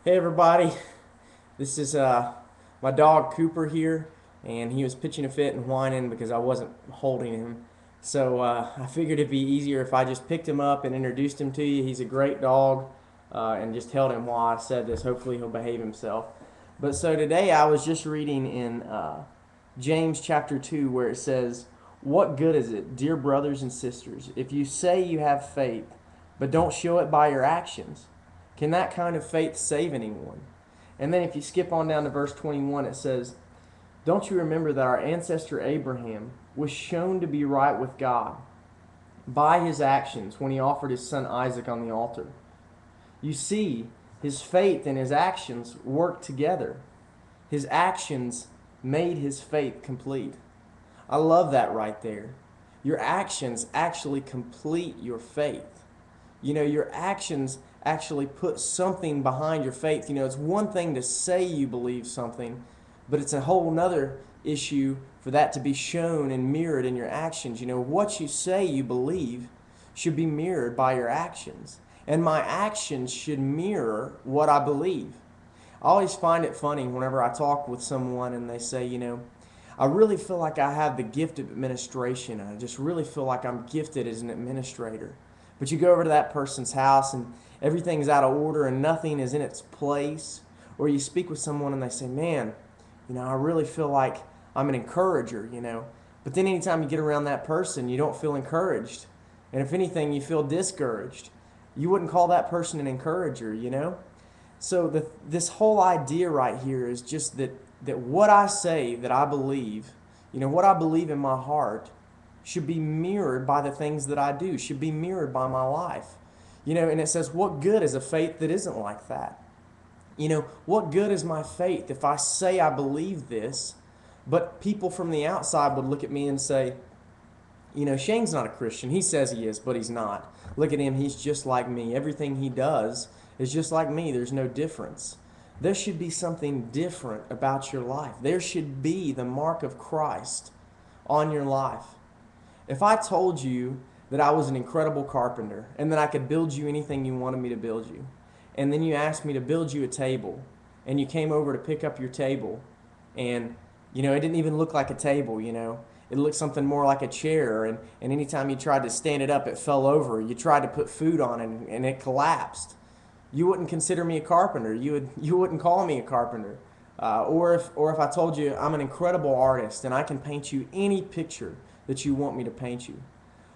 Hey everybody, this is my dog Cooper here, and he was pitching a fit and whining because I wasn't holding him. So I figured it'd be easier if I just picked him up and introduced him to you. He's a great dog, and just held him while I said this. Hopefully he'll behave himself. But so today I was just reading in James chapter 2 where it says, "What good is it, dear brothers and sisters, if you say you have faith, but don't show it by your actions? Can that kind of faith save anyone?" And then if you skip on down to verse 21, it says, "Don't you remember that our ancestor Abraham was shown to be right with God by his actions when he offered his son Isaac on the altar? You see, his faith and his actions worked together. His actions made his faith complete." I love that right there. Your actions actually complete your faith. Your actions actually put something behind your faith. It's one thing to say you believe something, but it's a whole nother issue for that to be shown and mirrored in your actions. What you say you believe should be mirrored by your actions. And my actions should mirror what I believe. I always find it funny whenever I talk with someone and they say, I really feel like I have the gift of administration. I just really feel like I'm gifted as an administrator. But you go over to that person's house and everything's out of order and nothing is in its place. Or you speak with someone and they say, man, I really feel like I'm an encourager. But then anytime you get around that person, you don't feel encouraged. And if anything, you feel discouraged. You wouldn't call that person an encourager. So this whole idea right here is just that what I say that I believe, what I believe in my heart should be mirrored by the things that I do, should be mirrored by my life. And it says, what good is a faith that isn't like that? What good is my faith if I say I believe this, but people from the outside would look at me and say, Shane's not a Christian. He says he is, but he's not. Look at him. He's just like me. Everything he does is just like me. There's no difference. There should be something different about your life. There should be the mark of Christ on your life. If I told you that I was an incredible carpenter and that I could build you anything you wanted me to build you, and then you asked me to build you a table, and you came over to pick up your table, and it didn't even look like a table. It looked something more like a chair, and anytime you tried to stand it up, it fell over. You tried to put food on it, and it collapsed. You wouldn't consider me a carpenter. You wouldn't call me a carpenter. Or if I told you I'm an incredible artist and I can paint you any picture that you want me to paint you,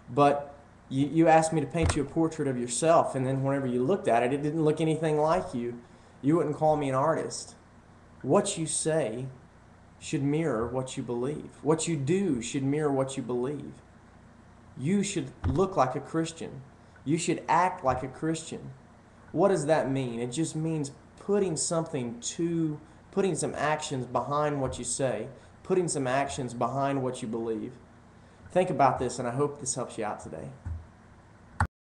but you asked me to paint you a portrait of yourself, and then whenever you looked at it, it didn't look anything like you. You wouldn't call me an artist. What you say should mirror what you believe. What you do should mirror what you believe. You should look like a Christian. You should act like a Christian. What does that mean? It just means putting some actions behind what you say, putting some actions behind what you believe. Think about this, and I hope this helps you out today.